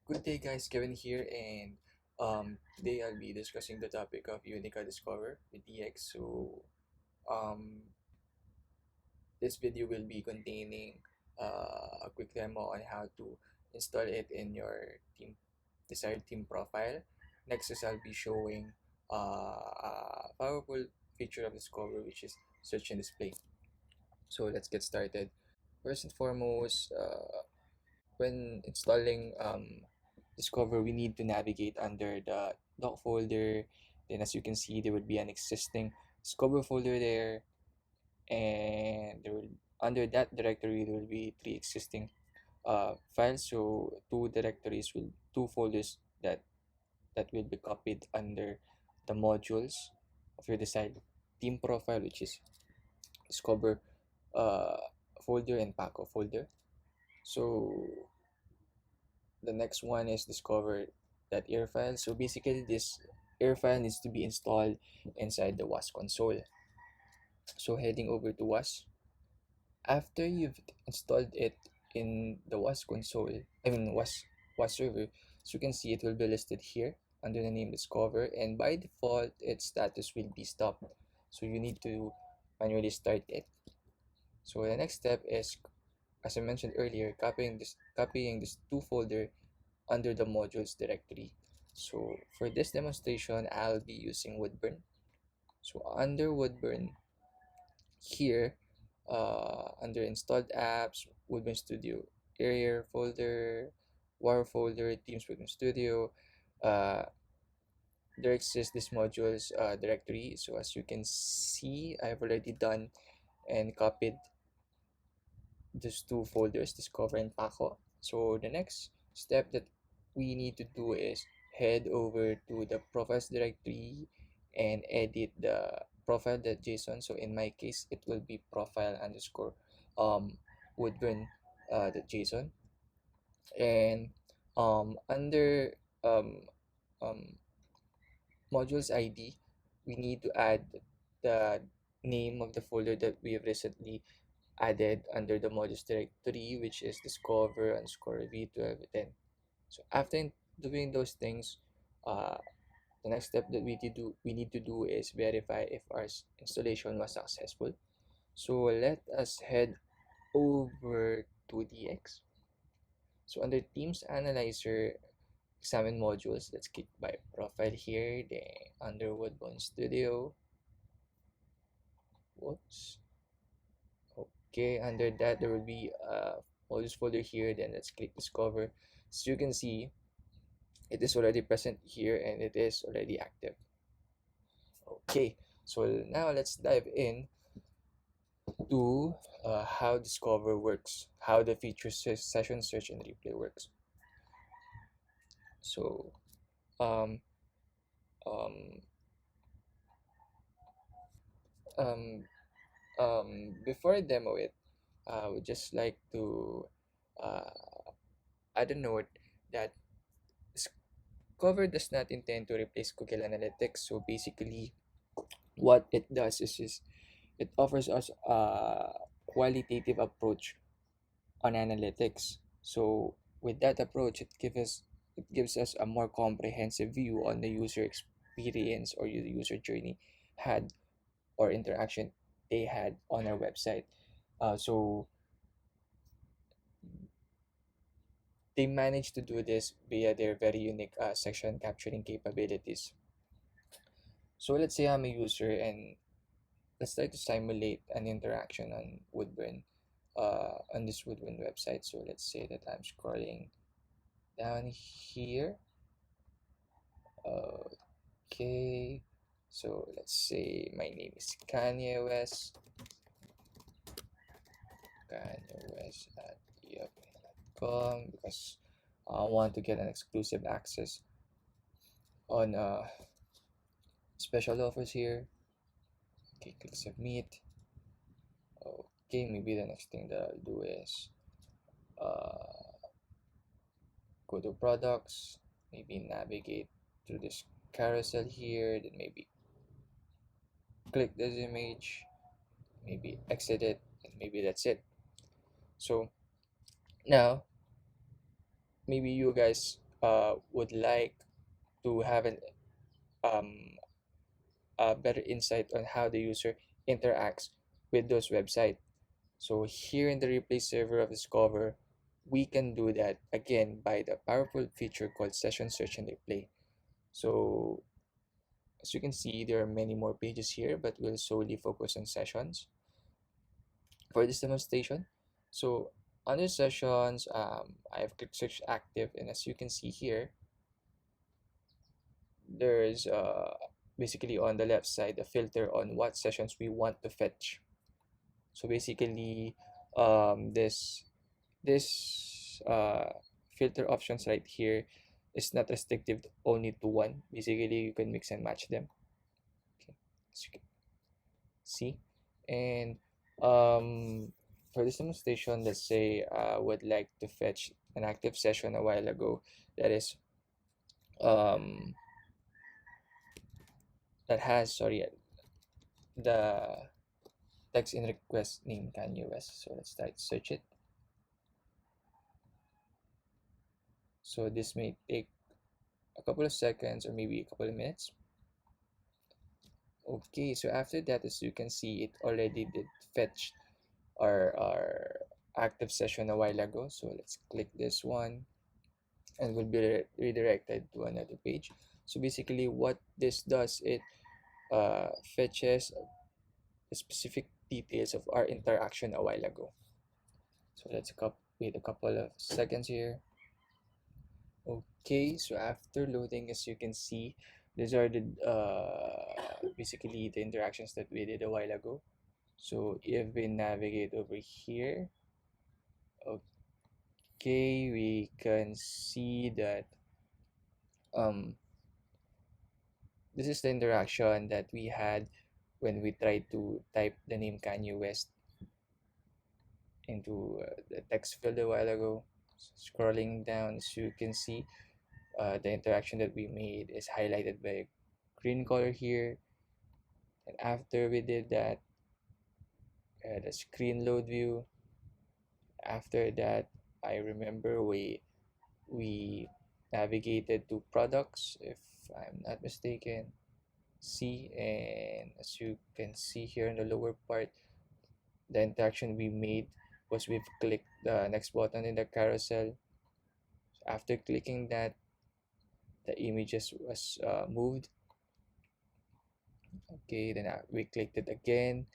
Good day, guys. Kevin here, and today I'll be discussing the topic of Unica Discover with DX. Um, this video will be containing a quick demo on how to install it in your desired team profile. Next is I'll be showing a powerful feature of Discover, which is search and display. So let's get started. First and foremost, when installing Discover, we need to navigate under the doc folder. Then as you can see, there would be an existing Discover folder there, and under that directory there will be three existing files. So two folders that will be copied under the modules of your desired team profile, which is Discover uh, folder and Paco folder. So the next one is discover that air file. So basically this air file needs to be installed inside the WAS console. So heading over to WAS, after you've installed it in the WAS console, WAS server, so you can see it will be listed here under the name discover, and by default its status will be stopped. So you need to manually start it. So the next step is, as I mentioned earlier, copying this two folder under the modules directory. So for this demonstration, I'll be using Woodburn. So under Woodburn here, under installed apps, Woodburn Studio area folder, war folder, Teams Woodburn Studio, uh, there exists this modules directory. So as you can see, I've already done and copied these two folders, Discover and Paco. So the next step that we need to do is head over to the profiles directory and edit the profile.json. So in my case, it will be profile underscore woodburn .json, and under um, um, modules ID, we need to add the name of the folder that we have recently added under the modules directory, which is discover underscore v1210. So after doing those things, the next step that we need to do is verify if our installation was successful. So let us head over to DX. So under Teams Analyzer, examine modules. Let's click by profile here. Then under Woodburn Studio. Whoops. Okay, under that there will be a modules folder here. Then let's click discover. So you can see it is already present here and it is already active. Okay, so now let's dive in to how Discover works, how the feature session search and replay works. So um, um, um, before I demo it, I would just like to uh, add a note that Discover does not intend to replace Google Analytics. So basically, what it does is it offers us a qualitative approach on analytics. So with that approach, it gives us a more comprehensive view on the user experience or the user journey had or interaction they had on our website. So they managed to do this via their very unique section capturing capabilities. So let's say I'm a user and let's try to simulate an interaction on Woodburn, on this Woodburn website. So let's say that I'm scrolling down here. Okay, so let's say my name is Kanye West. Kanye West at yahoo.com, because I want to get an exclusive access on special offers here. Okay, click submit. Okay, maybe the next thing that I'll do is go to products, maybe navigate through this carousel here, then maybe click this image, maybe exit it, and maybe that's it. So now maybe you guys would like to have um, a better insight on how the user interacts with those websites. So here in the replay server of Discover, we can do that again by the powerful feature called session search and replay. So as you can see, there are many more pages here, but we'll solely focus on sessions for this demonstration. So under sessions, I have clicked search active, and as you can see here, there's basically on the left side a filter on what sessions we want to fetch. So basically, this filter options right here is not restricted only to one. Basically, you can mix and match them. Okay, as you can see, and for this demonstration, let's say I would like to fetch an active session a while ago that is um that has, sorry, the text in request name Kanye West. So let's try to search it. So this may take a couple of seconds or maybe a couple of minutes. Okay, so after that, as you can see, it already did fetch our active session a while ago. So let's click this one and we'll be redirected to another page. So basically what this does, it fetches the specific details of our interaction a while ago. So let's wait a couple of seconds here. Okay, so after loading, as you can see, these are the basically the interactions that we did a while ago. So if we navigate over here, okay, we can see that um this is the interaction that we had when we tried to type the name Kanye West into the text field a while ago. Scrolling down, so you can see the interaction that we made is highlighted by a green color here. And after we did that, the screen load view. After that, I remember we navigated to products, if I'm not mistaken. See, and as you can see here in the lower part, the interaction we made was we've clicked the next button in the carousel. After clicking that, the images was moved. Okay, then we clicked it again,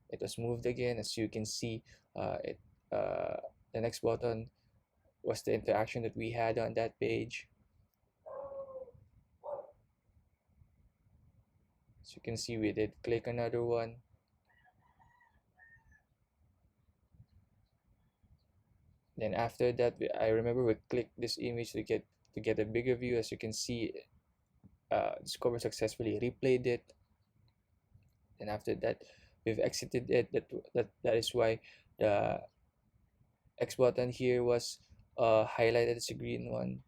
it was moved again. As you can see, it the next button was the interaction that we had on that page. As you can see, we did click another one. Then after that, I remember we clicked this image to get a bigger view. As you can see, Discover successfully replayed it. And after that, we've exited it. That is why the X button here was highlighted as a green one.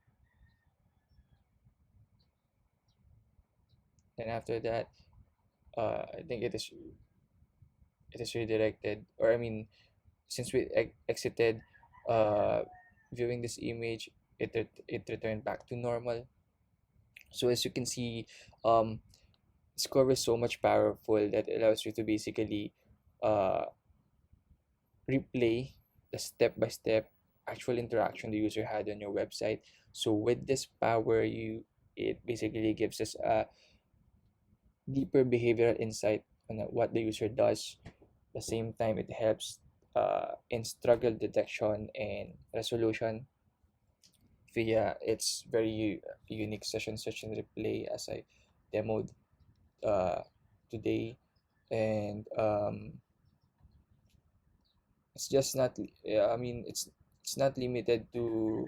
And after that, I think it is redirected, or I mean, since we exited viewing this image, it returned back to normal. So as you can see, um, Discover is so much powerful that it allows you to basically uh, replay the step-by-step actual interaction the user had on your website. So with this power, it basically gives us a deeper behavioral insight on what the user does. At the same time, it helps in struggle detection and resolution via its very unique session search and replay, as I demoed uh, today. And it's just not I mean it's not limited to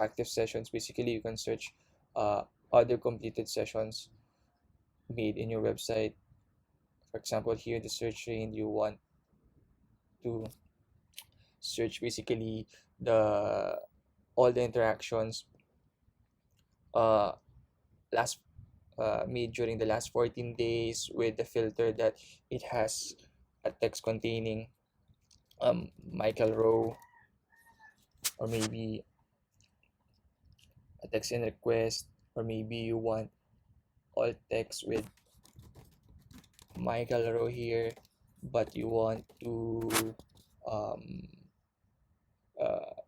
active sessions. Basically, you can search other completed sessions made in your website. For example, here in the search range, you want to search basically the all the interactions uh last made during the last 14 days, with the filter that it has a text containing Michael Rowe, or maybe a text in request, or maybe you want all text with Michael row here, but you want to um, uh,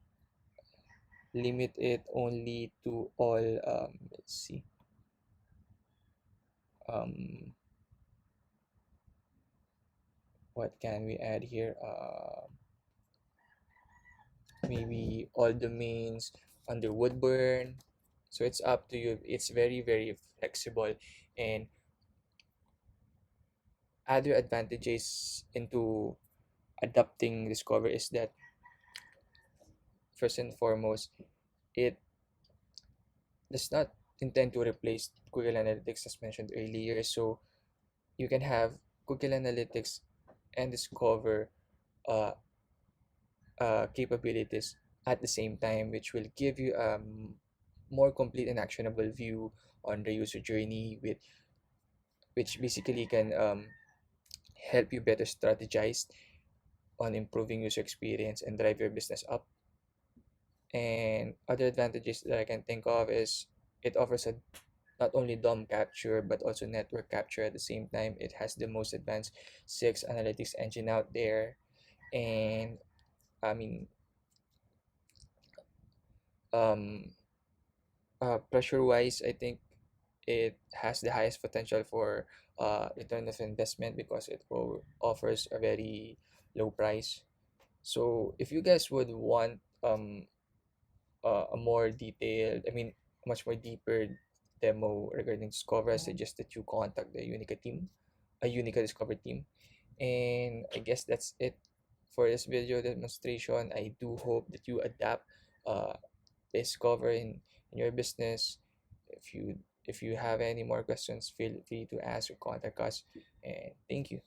limit it only to all, let's see, um, what can we add here, maybe all domains under Woodburn. So it's up to you. It's very, very flexible. And other advantages into adopting Discover is that, first and foremost, it does not intend to replace Google Analytics as mentioned earlier. So you can have Google Analytics and Discover uh, capabilities at the same time, which will give you a more complete and actionable view on the user journey, with which basically can help you better strategize on improving user experience and drive your business up. And other advantages that I can think of is it offers a not only DOM capture but also network capture at the same time. It has the most advanced CX analytics engine out there. And I mean, um, pressure wise, I think it has the highest potential for return of investment because it offers a very low price. So if you guys would want a more detailed, I mean, much more deeper demo regarding Discover, I suggest that you contact the Unica team, a Unica Discover team. And I guess that's it for this video demonstration. I do hope that you adapt uh, Discover in your business. If you have any more questions, feel free to ask or contact us. And thank you.